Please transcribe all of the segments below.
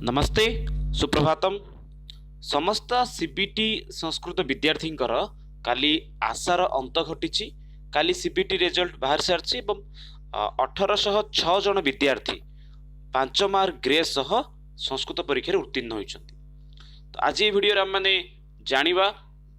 नमस्ते सुप्रभातम समस्त सीबीटी संस्कृत विद्यार्थी काली आशार अंत घटी काली सीबीटी रिजल्ट बाहर सारी 1806 जन विद्यार्थी 5 मार्क ग्रेस सह संस्कृत परीक्षा उत्तीर्ण होती। तो आज ये वीडियो आम मैंने जानिबा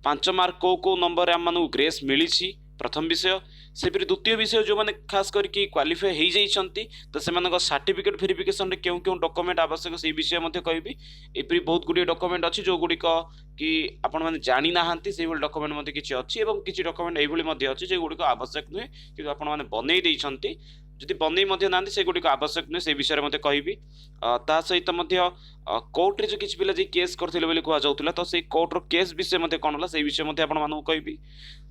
5 मार्क को नंबर आम मानू ग्रेस मिली प्रथम विषय से फिर द्वितीय विषय जो मैंने खास करके क्वालिफाई हो जाइछंती तो से सर्टिफिकेट वेरिफिकेशन रे क्यों क्यों डॉक्यूमेंट आवश्यक से विषय मध्य कहबी। एपरी बहुत गुडी डॉक्यूमेंट अछि जो गुडी कि आपण माने जानि नाहंती से भली डॉक्यूमेंट मध्य किछि अछि एवं किछि डॉक्यूमेंट एभली मध्य अछि जे गुडी आवश्यक नुहे कि आपण माने बनै दैछंती जदि बनै मध्य नांती से गुडी आवश्यक नुहे से विषय मध्य कहबी। ता सहित मध्य कोर्ट रे जो किछि पिला जे केस करथिले बोली कुआ जाउतला तो से कोर्ट रो केस विषय मध्य कोन होला से विषय मध्य आपण मानू कहबी।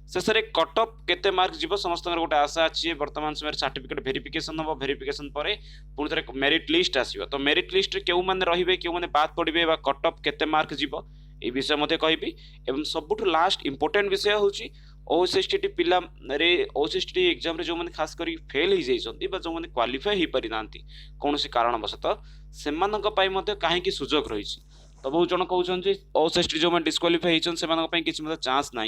शेष में कट अफ केते मार्क जीव समस्त गोटे आशा अच्छी वर्तमान समय सर्टिफिकेट वेरिफिकेशन हम वेरिफिकेशन पर पुणी थे मेरिट लिस्ट आसो तो मेरिट लिस्ट क्यों मैंने रे क्यों मैंने बाद पड़े कट अफ केते मार्क जीव ये विषय मत कहबी। एवं सबुठ लास्ट इंपोर्टेंट विषय हूँ ओएसएसटी पिला रे ओएसएसटी एग्जाम रे जो मैंने खास करी फेल हो जाइछंती बा जो मैंने क्वालिफाई हो पारि नांती कौन सी कारणवशतः सेमानक पई मध्य काहेकि सुजोग रही। तो बहुत जन कहते ओएसएसटी जो डिस्क्वालिफाई होती से किसी चांस ना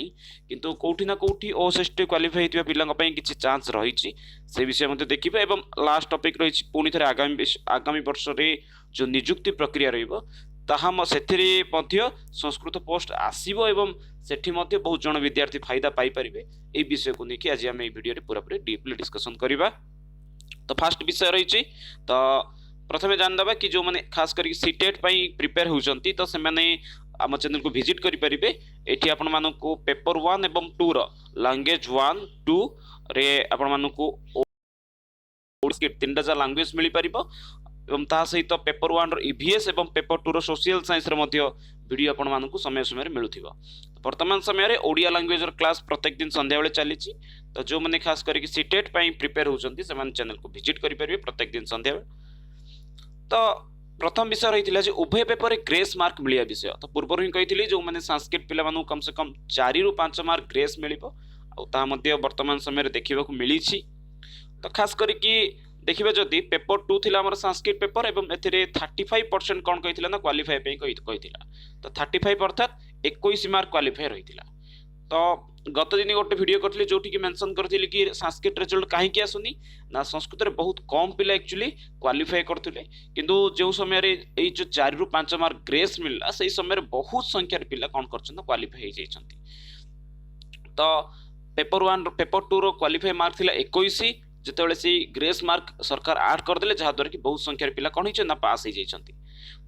किंतु कौटी ना कौटी ओएसएसटी क्वालिफाई होता पिलांई किसी चांस रही से विषय मत देखिए। एवं लास्ट टॉपिक रही पुणी थे आगामी वर्ष रे जो नियुक्ति प्रक्रिया रही संस्कृत पोस्ट आसीबो एवं सेठी मध्य बहुत जन विद्यार्थी फायदा पाई परिबे ए विषय को लेकिन आज आम वीडियो पूरा पूरी डीपली डिस्कशन करवा। तो फास्ट विषय रही तो प्रथमे जानदबा कि जो मैंने खास करके सीटेट प्रिपेयर होती तो से आम चैनल को विजिट करेंगे। ये आपण मानू पेपर 1 एवं 2 लैंग्वेज 1 2 रे आपण मानू तीन टा लैंग्वेज मिल पार एवं ता सहित पेपर 1 रो ईवीएस एवं पेपर 2 रो सोशल साइंस वीडियो आपण मानू समय समय मिलूथिबो। वर्तमान समय ओडिया लैंग्वेज क्लास प्रत्येक दिन संध्या बेले चली तो जो मैंने खास करके सीटेट प्रिपेयर होती से चैनल को विजिट करेंगे प्रत्येक दिन संध्या बेले। तो प्रथम विषय रही है उभय पेपर ग्रेस मार्क मिलिया विषय तो पूर्व ही कही जो मैंने संस्कृत पिला कम से कम 4 ରୁ 5 मार्क ग्रेस मिल वर्तमान समय देखा मिली। तो खास करके देखिए जदि पेपर 2 थिला हमर संस्कृत पेपर एवं एथिरे 35% कौन कही ना क्वालिफाई कही तो 35 अर्थात 21 मार्क क्वालिफाई रही। तो गत दिन गोटे वीडियो करथि जो कि मेंशन करथि कि संस्कृत रिजल्ट कहीं आसुनी ना संस्कृत रे बहुत कम पिला एक्चुअली क्वालिफाई करथिले किंतु जो समय रे ए जो 4 ରୁ 5 मार्क ग्रेस मिलला से समय बहुत संख्यार पिला कौन करछन क्वालिफाई हो जाइछंती। तो पेपर 1 पेपर 2 रो क्वालिफाई मार्क थिला 21 जेतेबेले से ग्रेस मार्क सरकार ऐड कर देले जहा द्वारा कि बहुत संख्यार पिला कौन हिचे ना पास हो जाइछंती।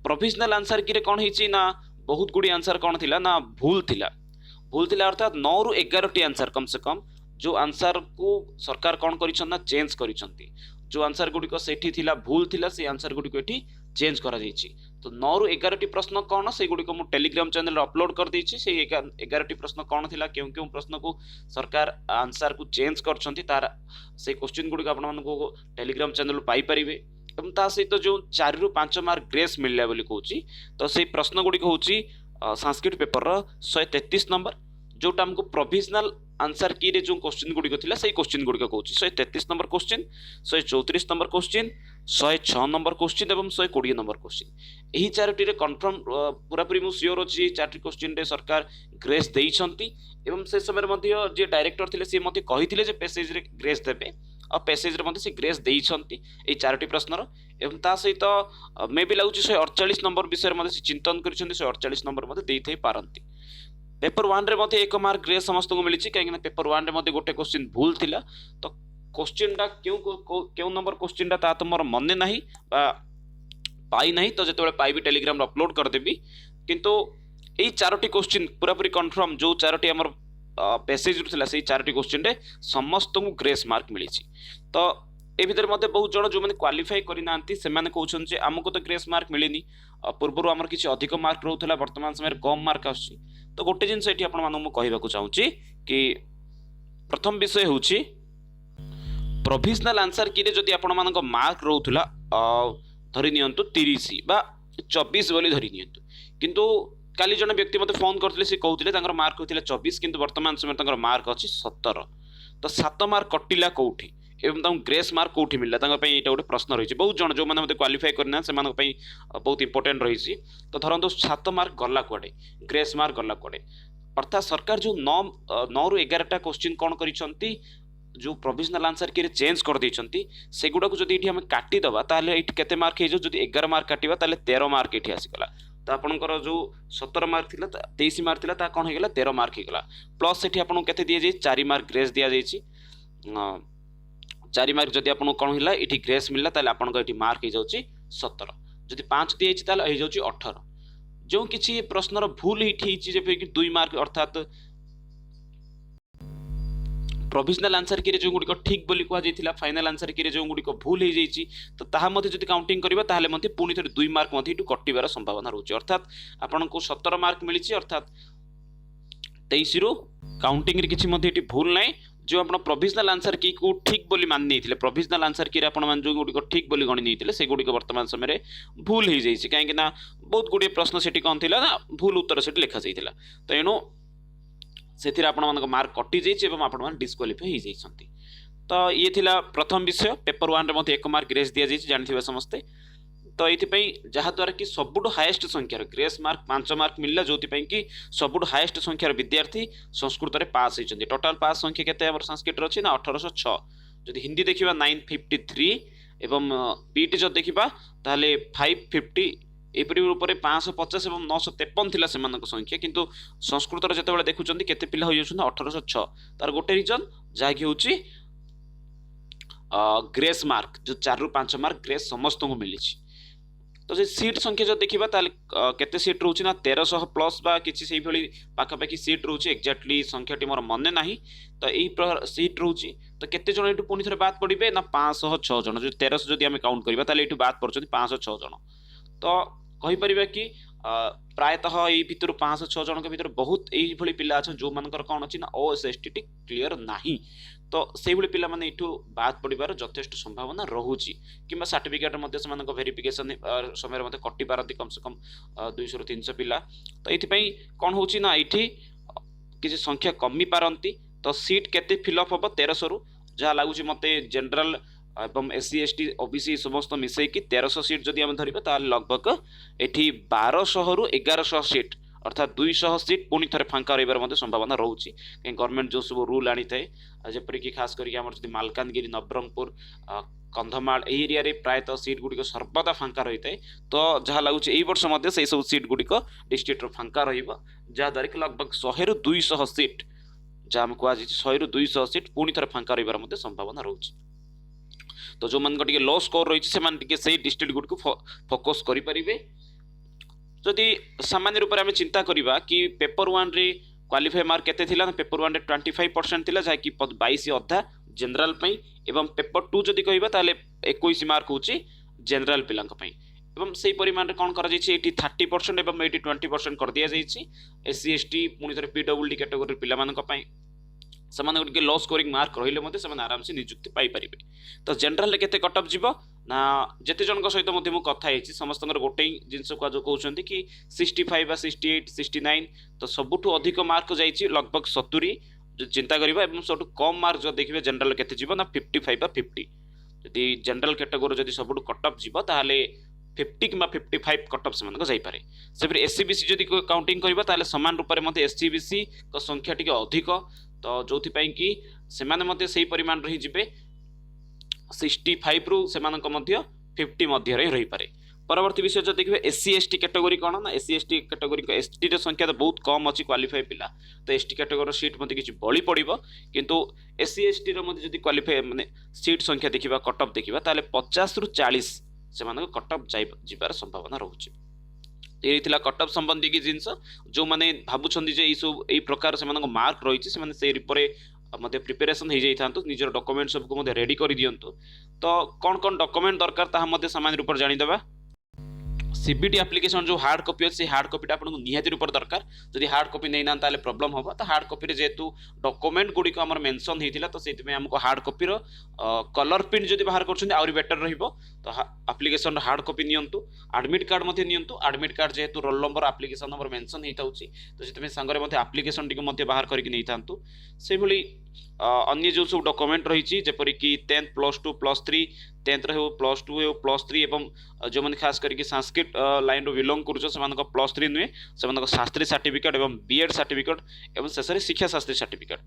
प्रोविजनल आंसर कि रे कौन हिची ना बहुत गुडी आंसर कौन थिला ना भूल थिला अर्थात 9 ରୁ 11 टी आंसर कम से कम जो आंसर को सरकार कौन करिछन ना चेंज करिछंती जो आंसर गुडी को सेठी थिला भूल थिला से आंसर गुडी को एठी चेंज करा जाईची। तो 9 ରୁ 11 टी प्रश्न कौन से गुडी को मु टेलीग्राम चैनल रे अपलोड कर देछि से 11 टी प्रश्न कौन थिला क्यों क्यों प्रश्न को सरकार आंसर को चेंज करछंती तार से क्वेश्चन गुडी को आपण मन को टेलीग्राम चैनल पाई परिबे। एवं ता सहित जो 4 ରୁ 5 मार्क ग्रेस मिलला बोली कहूची तो से प्रश्न गुडी को होची संस्कृत पेपर 133 नंबर जोटा हमको प्रोविजनल आंसर की रे जो क्वेश्चन गुडी को थिला से क्वेश्चन गुडी को कहूची 133 number question 134 number question 106 number question एवं 120 नंबर क्वेश्चन यही चारोटी रे कंफर्म पूरा पूरी मु श्योर अछि चारोटी क्वेश्चन रे सरकार ग्रेस देइछंती। एवं से समय मध्य जे डायरेक्टर थिले से मते कहिथिले जे पैसेज रे ग्रेस देबे और पैसेज रे मते से ग्रेस देइछंती ए चारोटी प्रश्नर। एवं ता सहित मे भी लागुची 148 नंबर विषय मते से चिंतन करिसंती 148 नंबर मते देइथै पारंती। पेपर 1 रे मते 1 मार्क ग्रेस समस्त को मिली कहीं पेपर 1 रे मते गोटे क्वेश्चन भूल थिला तो क्वेश्चन टा क्यों नंबर क्वेश्चन टा तो मोर मन नहीं पाई नहीं तो जेते पाइबी टेलीग्राम अपलोड कर देबी किंतु एई चारोटी क्वेश्चन पूरा पूरी कंफर्म जो चारोटी हमर पैसेज थिला से चारोटी क्वेश्चन रे समस्त को ग्रेस मार्क मिली। तो ए भीतर मते बहुत जण जो माने क्वालिफाई करि नांती से माने कहउछन जे हमको तो ग्रेस मार्क मिलेनी पूर्व हमर किछि अधिक मार्क रहउथला वर्तमान समय कम मार्क आछि। तो गोटे जिन से आपण मानू मु कहबा को चाहूची कि प्रथम विषय होची प्रोविजनल आंसर की रे जदि आपण मानक मार्क रहउथला धरि नियंतु 30 बा 24 बोली धरि नियंतु किंतु काली जन व्यक्ति मते फोन करथिले से कहउथिले तांकर मार्क होथिला 24 किंतु वर्तमान समय तांकर मार्क अछि 17 तो 7 मार्क कटिला कोठी एवं ग्रेस मार्क कौटी मिलला ये गोटे प्रश्न रही बहुत जन जो मैंने क्वालिफाई करना से बहुत इंपोर्टेंट रही तो धरतु 7 मार्क गला कुआडे ग्रेस मार्क गला कुआडे अर्थात सरकार जो 9 ରୁ 11टा क्वेश्चन कौन करिसंती जो प्रोविजनल आंसर की चेंज कर देइछंती सेगुडा को जदि हम काटी दबा ताले एठी केते मार्क हे जो जदि 11 मार्क काटिबा ताले 13 मार्क एठी आसीगला तो आपनकर जो 17 मार्क थिला 23 मार्क थिला ता कोन हे गेला 13 मार्क हे गेला प्लस सेठी आपन केते दिया जाई 4 मार्क ग्रेस दिया जाईची 4 मार्क जदि आपन कोन हिला एठी ग्रेस मिलला ताले आपन को एठी मार्क हे जाउची 17 जदि 5 दिया जाईची ताले हे जाउची 18 जो किसी प्रश्नर भूल ही जे कि 2 मार्क अर्थात प्रोविजनल आंसर की जो गुड़िक ठीक बोली कहुला फाइनाल आंसर की जो गुड़िक भूल हो जाइए तो ताहा मध्य जब काउंटिंग करबा ताहले मध्य पुणी थे 2 मार्क मध्य कटिबार संभावना रोचे अर्थात आपन को 17 मार्क मिली अर्थात 23 रु काउंटिंग रे किछि मध्य भूल नाही जो आपण प्रोविजनल आंसर की को ठीक बोली मान नहीं प्रोविजनल आंसर की आपण मान जो गुड़िक ठीक बोली गणी नहीं से गुड़िक वर्तमान समय भूल हो जाइए कहीं बहुत गुड़िए प्रश्न से कौन थी ना भूल उत्तर से लिखा जाइए तो एणु से मार्क कटि जाइए आपण डिस्क्वालिफाई हो जाइए तो ये थिला प्रथम विषय पेपर 1 रे 1 मार्क ग्रेस दि जाइए जानते समस्ते तो ये जहाद्वारा कि सबुठ हाएस्ट संख्यार ग्रेस मार्क 5 मार्क मिलला जो कि सबुठ हाएस्ट संख्यार विद्यार्थी संस्कृत में पास होती टोटाल पास संख्या केते संस्कृत अच्छी ना 1806 जदि हिंदी देखा 953 एवं पीटी जब देखा ताहले 550 एपरी रूप में 550 और 953 थिला सेमानक संख्या किंतु संस्कृत जिते देखुं केते पिला हो 1806 तार गोटे रिजन जहाँकि हूँ ग्रेस मार्क जो 4 ରୁ 5 मार्क ग्रेस समस्त को मिली तो से सीट संख्या जो देखा केते सीट रोचे ना 1300 प्लस बा किसी से भली पाखापाखि सीट रोचे एक्जाक्टली संख्याटी मोर मन ना तो यही सीट रोचे तो केते जन एठू पुणी थे बाद पड़े ना 506 जन जो 1300 जदि आम काउंट करबा ताले एठू बाद पड़छन 506 जन तो कहि परिबा कि प्रायतः यही भितर 506 जन के भीतर बहुत यही भली पिला अच्छा जो मानकर कौन अच्छी ना ओएसएसटी क्लीयर नाही तो से भली पिला माने इठू बाद पड़िबार यथेष्ट संभावना रहुची किंबा सर्टिफिकेट मध्ये समानक वेरिफिकेशन समय मध्ये कटि पारती कम से कम 200 ରୁ 300 पिला तो एथि कौन होची ना एठी किसी संख्या कमी पारती तो सीट केते फिलअप हम 1300 ରୁ जहाँ लगुच मते जनरल एवं एससी एसटी ओबीसी समस्त मिसेकी 1300 सीट जदि आम धरिबा ताल लगभग एठी 1200 ରୁ 1100 सीट अर्थात 200 सीट पुणी थे फांका रही संभावना रोचे कहीं गवर्नमेंट जो सब रूल आनी थाए जेपरिक खास करके मालकानगिरी नवरंगपुर कंधमाल एरिया रे प्रायतः सीट गुड़िक सर्वदा फांका रही है तो जहाँ लगुच यही वर्ष से सब सीट गुड़िक डिस्ट्रिक्ट फांका रहा कि लगभग 100 ରୁ 200 सीट जहाँ आम कहुई 100 ରୁ 200 सीट पुणी थे फांका रही संभावना रोचे तो जो मान लो स्कोर रही से डिस्ट्रिक्ट गुड़ को फोकस करें जदि सामान्य रूप में चिंता करवा कि पेपर 1 रे क्वालिफाई मार्क केते थिला ना पेपर 1 रे 25% थिला जहा कि 22 अधा जनरल पई एवं पेपर 2 जदि कहबा ताले 21 मार्क होची जनरल पिलांक पई एवं सेही परिमाण रे कोन करा जायछि एटी 30% एवं एटी 20% कर दिया जायछि एससी एसटी पुनी थरे पीडब्ल्यूडी कैटेगरी पिला मानक पई सेमाने गुटे लो स्कोरिंग मार्क रहिले मते सेमाने आराम से नियुक्ति पाई परिबे तो जनरल केते कट ऑफ जीवो ना जेते जन को सहित मते मु कथा हेछि समस्त गोटे जिनस को जो कहउछन्ती कि 65 बा 68 69 तो सबुठु अधिक मार्क जाइछि लगभग 70 जो चिंता करिबा एवं सबुठु कम मार्क जो देखिबे जनरल केते जीवो ना 55 बा 50 जदि जनरल कैटेगरी जदि सबुठु कट ऑफ जीवो ताहाले 50 कि 55 कट ऑफ से जाई पारे से फिर एससीबीसी जदि काउंटिंग करबा ताहाले समान रूप में मते एससीबीसी को संख्या टिके अधिक तो जो कि सेमाने मध्य सही परिमाण रही जिबे 65 रु सेमानक मध्य 50 मध्य रही पारे परवर्ती विषय जो देखिए एससी एसटी कैटेगरी कौन ना एससी एसटी कैटेगरी एसटी रे संख्या तो बहुत कम अच्छी क्वालिफाई पिला तो एसटी कैटेगरी सीट मध्य किसी बड़ी पड़ो किंतु एससी एसटी रो क्वालिफाई माने सीट संख्या देखा कट ऑफ देखा ताले 50 ରୁ 40 से कट ऑफ जाइबार संभावना रोचे ये कट ऑफ संबंधी की जिनस जो मैंने भावुं जे सब यही प्रकार से मार्क रही से प्रिपेरेसन हो जाता निजर डॉक्यूमेंट सबको रेडी कर दिंतु तो कौन कौन डॉक्यूमेंट दरकार ताहा सामान्य रूप से जानीदेवा सीबीटी एप्लिकेशन जो हार्ड कॉपी अच्छे हार्ड कॉपीटा आपको निहाती रूप दरकार जब हार्ड कॉपी नहीं ना प्रॉब्लम हम तो हार्ड कॉपी जेहेतु डॉक्यूमेंट गुड़िक आम मेंशन होता तो से आमको हार्ड कॉपीर कलर प्रिंट जब बाहर कर बेटर रहिबो तो एप्लिकेशन हार्ड कॉपी नियंतु एडमिट कार्ड मध्य नियंतु एडमिट कार्ड जेहेतु roll number application number mention होता तो से सांगे एप्लिकेशन टी बाहर करके नहीं था से भली अन्य जो सब डॉक्यूमेंट रही जेपरी कि 10th +2 +3 10th हो +2 हो +3 एवं जो मैंने खास करके संस्कृत लाइन रो बिलोंग करूछ सेमानक +3 नुहे सेमानक शास्त्री सर्टिफिकेट एवं बीएड सर्टिफिकेट एवं शेष शिक्षा शास्त्री सर्टिफिकेट।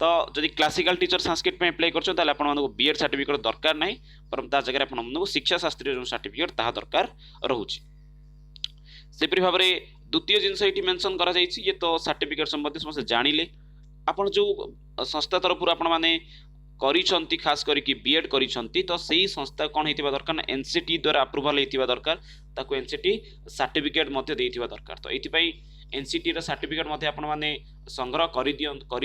तो जदि क्लासिकल टीचर संस्कृत में अप्लाई करछो ताले आपण मानको बीएड सर्टिफिकेट दरकार नाही परम ता जगह आपण मानको शिक्षा शास्त्री जो सर्टिफिकेट ता दरकार रहूची। सेपरि भाव में द्वितीय जिनस ये मेंशन करा जायछि ये तो सर्टिफिकेट संबंधी समस्त जानिले आपण जो संस्था तरफ आपण माने करिसंती खास करके बीएड करिसंती तो सही संस्था कोन हेतिबा दरकार ना एनसीटी द्वारा अप्रूवल हेतिबा दरकार ताको एनसीटी सर्टिफिकेट मध्ये देथिबा दरकार। तो एथि पई एनसीटी रा सर्टिफिकेट मध्ये आपण माने संग्रह करि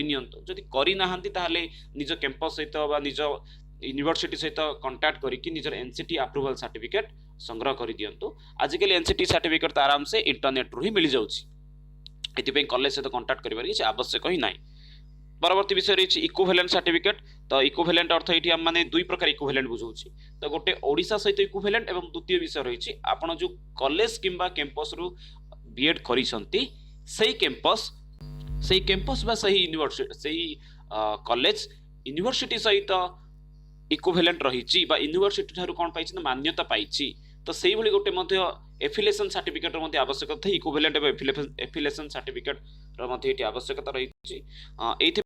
नियंतो जदि करि नाहंती ताहाले निज कैंपस सहित बा निज यूनिवर्सिटी सहित कांटेक्ट करिकि निजर एनसीटी अप्रूवल सर्टिफिकेट संग्रह करि दियंतो। आजिकल एनसीटी सर्टिफिकेट तो आराम से इंटरनेट रू ही मिल जाउछि एथि पई कॉलेज सहित कांटेक्ट करिबार किछि आवश्यक ही नाही। परवर्ती विषय रही इक्विवेलेंट सर्टिफिकेट। तो इक्विवेलेंट अर्थ ये आम मैंने दुई प्रकार इक्विवेलेंट बुझाऊँ तो गोटे ओडिशा सहित इक्विवेलेंट एवं द्वितीय विषय रही आपन जो कॉलेज किंबा कैंपस रु बीएड करिसंती सही कैंपस बा सही यूनिवर्सिटी सही कॉलेज यूनिवर्सिटी सहित इक्विवेलेंट रही बा यूनिवर्सिटी ठारू कोन पाइछि ना मान्यता पाइछि तो सेही भली गोटे मध्ये एफिलिएशन सर्टिफिकेट मध्ये आवश्यकता था इक्विवेलेंट एवं एफिलिएशन सर्टिफिकेट रो मध्ये एटी आवश्यकता रही एथि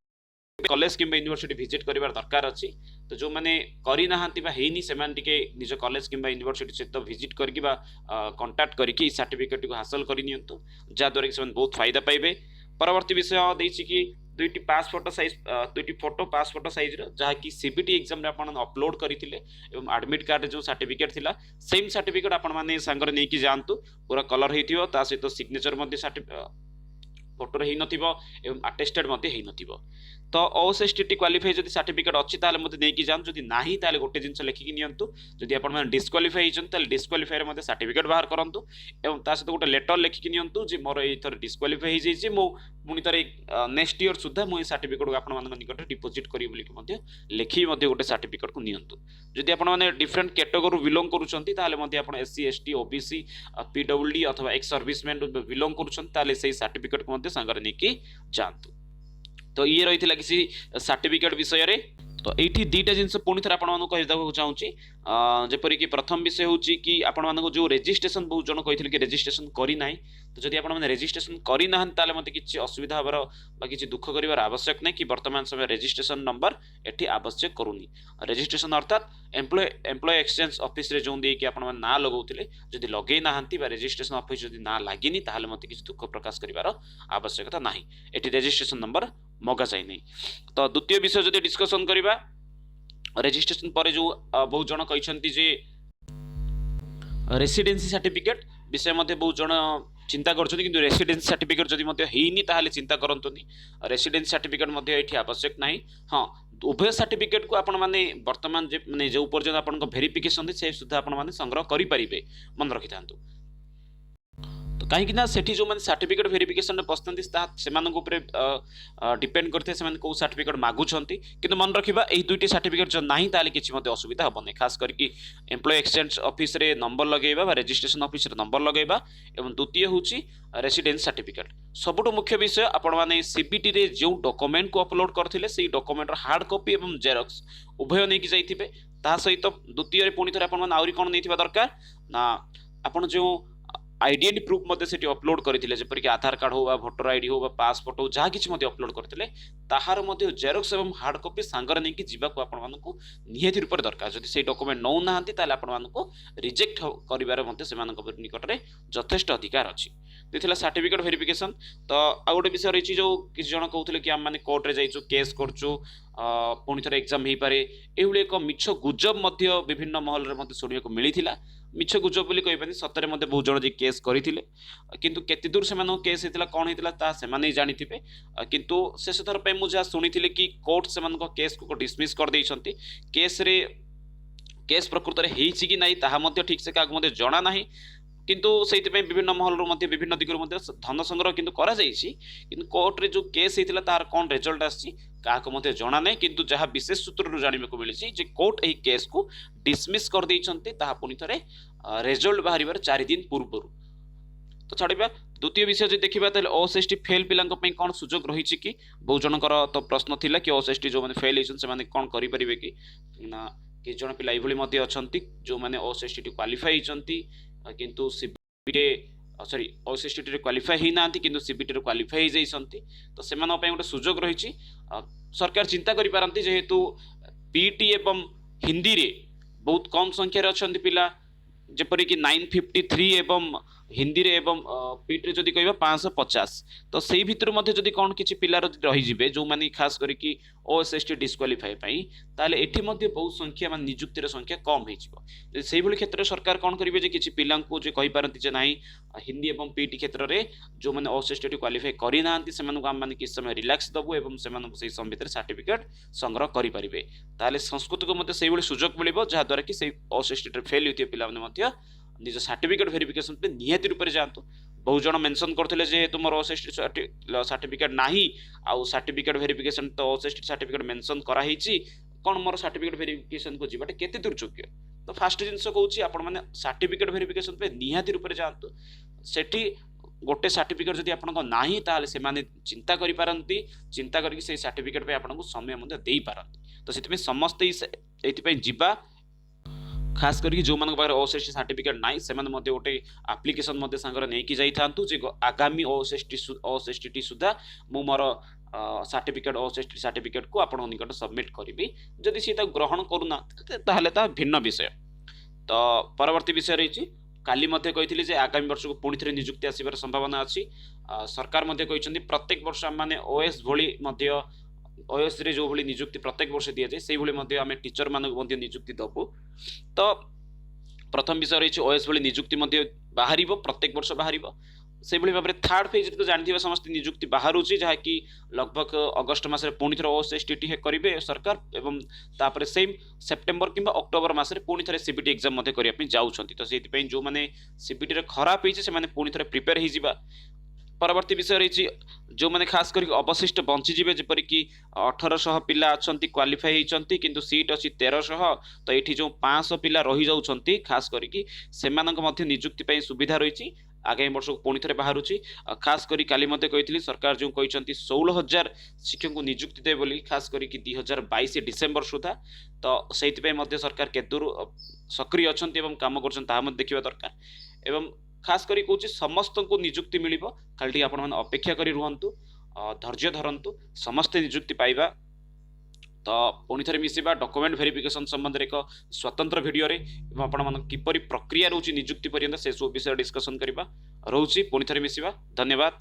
कॉलेज किंबा यूनिवर्सिटी विजिट करिवार दरकार अछि। तो जो माने करि नाहंती बा हेनी सेमान टिके निज कॉलेज किंबा यूनिवर्सिटी सहित विजिट करके बा कांटेक्ट करके सर्टिफिकेट को हासिल करि नियंतु जा द्वारा सेमान बहुत फायदा पाइबे। परवर्ती विषय देछि कि दुईटी पासपोर्ट साइज दुईटी फोटो पासपोर्ट साइज रो जहा कि सीबीटी एग्जाम रे आपण अपलोड करिथिले एवं एडमिट कार्ड जो सर्टिफिकेट थिला सेम सर्टिफिकेट आपण माने संगर नै कि जानतु पूरा कलर हेतिबो ता सहित सिग्नेचर मध्ये फोटो रे हेई नथिबो एवं अटेस्टेड मध्ये हेई नथिबो। तो ओएसएसटीटी क्वालिफाई जदि सर्टिफिकेट अच्छी ताले मते नेकी जान जदि नाही ताले गोटे जिंस लेखिक नियंतु जदि आपण माने डिस्क्वालिफाई हिजन ताले डिस्क्वालिफाई रे मते सर्टिफिकेट बाहर करंतु एवं ता सहित गोटे लेटर लेखिक नियंतु जे मोर एई थर डिस्क्वालिफाई हि जैछि मो पुनी तारे नेक्स्ट ईयर सुद्धा मो ए सर्टिफिकेट को आपण माने निकट डिपोजिट करी बोली कि मते लेखि मते गोटे सर्टिफिकेट को नियंतु। जदि आपण माने डिफरेंट कैटेगरी बिलोंग करूछंती ताले मते आपण एससी एसटी ओबीसी पीडब्ल्यूडी अथवा एक्स सर्विसमैन बिलोंग करूछंती ताले सेही सर्टिफिकेट को मते संगर नेकी जानतु। तो ये रही किसी सर्टिफिकेट विषय रे। तो ये दुईटा जिनस पुणी थे आपको कहीदेक चाहूँगी जेपरिक प्रथम विषय हूँ कि आपण जो रेजिस्ट्रेशन बहुत जन कही कि रेजिस्ट्रेशन करना तो जब आप रेजिस्ट्रेशन करना मत कि असुविधा हबार कि दुख कर आवश्यक नहीं कि वर्तमान समय रेजिस्ट्रेशन नंबर एटी आवश्यक करूनी। रेजिस्ट्रेशन अर्थात एम्प्लॉय एक्सचेंज ऑफिस रे जो देखिए आप ना लगाउथिले जदि लगे ना रेजिस्ट्रेशन ऑफिस जदि ना लागिनी ताहले मते किछि दुख प्रकाश करिवार आवश्यकता नाही एटी रेजिस्ट्रेशन नंबर मगा जाय नहीं। तो द्वितीय विषय जदि डिस्कशन करिबा रेजिस्ट्रेशन पर जो बहुत जन कहते जे रेसिडेंसी सर्टिफिकेट विषय मध्य बहुत जन चिंता करछथि किंतु रेसिडेंसी सर्टिफिकेट जदि मध्य हेइनी ताहले चिंता करंतुनी रेसिडेंसी सर्टिफिकेट मध्य एठी आवश्यक नाही। हां उभय सर्टिफिकेट को आपण माने वर्तमान जे माने जो पर्यंत आपण को वेरिफिकेशन से सुद्धा आपण माने संग्रह करि परिबे मन रखि थांतु। तो कहीं ना सेठी जो मैंने सर्टिफिकेट वेरिफिकेशन पसंद से डिपेंड करते हैं कौ सर्टिफिकेट मागुंट कि मन रखा यही दुईटी सर्टिफिकेट जो ना ताले किसी असुविधा हेनी खास करके एम्प्लॉय एक्सचेंज ऑफिस रे नंबर लगेबा रजिस्ट्रेशन ऑफिस रे नंबर लगेबा एवं द्वितीय हूँ रेसिडेंस सर्टिफिकेट सबुठ मुख्य विषय आपण मैंने सीबीटी रे जो डॉक्यूमेंट को अपलोड करथिले सेही डॉक्यूमेंट हार्ड कॉपी एवं जेरॉक्स उभय नहीं जाइथिबे ता सहित द्वितीय पुणी थे आपण मैंने आउरी कोन नैथिबा दरकार ना आपण जो आइडेंटिटी प्रूफ मते सेठी अपलोड करथिले जेपरिक आधार कार्ड हो भोटर आईडी हो पासपोर्ट हो जहाँ किसी मते अपलोड करथिले ताहार मते जेरॉक्स एवं हार्ड कॉपी सांगर नहीं कि जीवा को आपण मानकु निहाती रूप दरकार जदि से डॉक्यूमेंट नौ नाहंती ताले आपण मानकु रिजेक्ट करिवार मते सेमानक निकट रे यथेष्ट अधिकार अछि। दिथिला सर्टिफिकेट वेरिफिकेशन। तो आ गोटे विषय रही जो किसी जन कहते कि आम मैंने कोर्ट रे जाइछु केस करछु पुणी थे एग्जाम हो पारे एभली एक मिछ गुजब मध्य विभिन्न महल रे मते सुनिया को मिलिथिला मिछ गुजब बोली कहि पानी सतरे मते बहुत जन जे केस करथिले किंतु केते दूर से मानो केस हेतिला कोन हेतिला ता से माने जानिथिबे किंतु शेष थर पे मु जा सुनिथिले कि कोर्ट से मानको केस को डिसमिस कर देइछंती केस प्रकृत रे हेछि कि नाही ताहा मध्य ठीक से का मते जणा नाही किंतु सेति पे विभिन्न महल रो मध्य विभिन्न दिगर मध्य धन संग्रह किंतु करा जाइछि किंतु कोर्ट रे जो केस हेतिला तार कोन रिजल्ट आछि काको मते जणा नै किंतु जहा विशेष सूत्र रो जानिबे को मिलिछि जे कोर्ट एही केस को डिसमिस कर देइछंती ताहा पुनी थरे रिजल्ट बाहरिबार 4 दिन पूर्वरु। तो छाड़िबा द्वितीय विषय जो देखा तेल ओएसएसटी फेल पिला कौन सुजोग रही कि बहुत जनकर तो प्रश्न थिला कि ओएसएसटी जो मैंने फेल होती कौन करें कि ना कि जन पिला ये अच्छा जो मैंने ओएसएसटी क्वालिफाई होती किंतु सीबीटी सॉरी ओएसएसटी क्वालिफाई ही ना किंतु सीबीटी क्वालिफाई जाइछंती तो से गोटे सुजोग रही सरकार चिंता करि पारंती जेहेतु पीटी एवं हिंदी रे बहुत कम संख्यार अच्छा पिला जेपरिक 953 एवं हिंदी रे एवं पीटी जदि कहबा 550 तो सेही भितर मध्ये जदि कोन किछि पिला रही जिवे जो माने खास करी कि ओएसएसटी डिस्क्वालिफाई पई ताले एठी मध्ये बहुत संख्या मान नियुक्ति रे संख्या कम हे जिवो जे सेही भली क्षेत्र सरकार कोन करिवे जे किछि पिला को जे कहि पारंती जे नाही हिंदी एवं पीटी क्षेत्र रे जो माने ओएसएसटी क्वालिफाई करि नांती सेमान को हम माने किछ समय रिलैक्स दबु एवं सेमान को सेही संभितर सर्टिफिकेट संग्रह करि परिबे ताले संस्कृत को मध्ये सेही भली सुजोग मिलिबो जहा द्वारा कि सेही ओएसएसटी रे फेल होती पिला माने मध्ये निज सर्टिफिकेट भेरिफिकेशन पे निहाती रूप से जातु बहुत जन मेंशन करते जे तुम ओएसएसटी सर्टिफिकेट नाही आउ सर्टिफिकेट भेरिफिकेशन तो ओएसएसटी सर्टिफिकेट मेंशन कराई कौन मोर सर्टिफिकेट भेरिफिकेशन को जीवाटे केते दुर्योग्य तो फास्ट जिनस कहूँ आपण मैंने सर्टिफिकेट भेरिफिकेशन पे निहाती रूप से जातु सेठी गोटे सर्टिफिकेट जदि आपन को नाही ताले से माने चिंता करि पारंती चिंता करके से सर्टिफिकेट पे आपन को समय मध्ये देई पारंती तो सेति समस्त एथि पे जिबा खास करके जो मान पाखे ओएसएसटी सर्टिफिकेट नाई से गोटे आप्लिकेसन सांगर नहीं जाई थांतु जे आगामी ओएसएसटी सुधा मु मोर सर्टिफिकेट ओएसएसटी सर्टिफिकेट को आपण निकट सबमिट करी जदि सी ग्रहण करूना ताहले ता भिन्न विषय तो परवर्ती विषय रही काली मध्य कही जे आगामी वर्ष को पुणी थे नियुक्ति आसबार संभावना अच्छी सरकार मध्य कहते प्रत्येक वर्ष आम मैंने ओएस भली मध्य ओएस रे जो भली नियुक्ति प्रत्येक वर्ष दि जाए से भली आम टीचर मानक नियुक्ति दबु तो प्रथम विषय रही ओएस भली नियुक्ति बाहर प्रत्येक वर्ष बाहर से भाव में थर्ड फेज तो जानते समस्त नियुक्ति बाहर जहाँकि लगभग अगस्ट मस पुणी थे ओएसएसटी करेंगे सरकार एवं तापर सेम सेप्टेम्बर कि अक्टोबर मसरे पुणी थे सीबीटी एग्जाम करने जाऊँच तो से जो मैंने सीबीटी खराब होती पुणी थे प्रिपेयर हो परवर्ती विषय रही जो मैंने खास करके अवशिष्ट बंचीजे जपरिक 1800 पिला अच्छा क्वालिफाई होती किंतु सीट अच्छी 1300 तो ये जो 500 पिला रही जाऊँच खास करके नियुक्ति सुविधा रही आगामी वर्ष को पुणी थे बाहर खास करी काली मते कही सरकार जो कहते 16,000 शिक्षक को नियुक्ति दे बोली खास करी 2022 डिसेम्बर सुधा तो से सरकार केदूर सक्रिय अच्छा काम कर देखा दरकार एवं खास करी कहूँ समस्त को नियुक्ति मिल खाली आपण मैंने अपेक्षा करी रुहतु धैर्य धरतु समस्ते नियुक्ति पाइबा तो पुणी थे मिसवा डॉक्यूमेंट वेरिफिकेशन संबंध में एक स्वतंत्र वीडियो रे आपण किपरि प्रक्रिया रोची नियुक्ति पर्यंत से सब विषय डिस्कशन करबा रोची पुणी थे मिसवा धन्यवाद।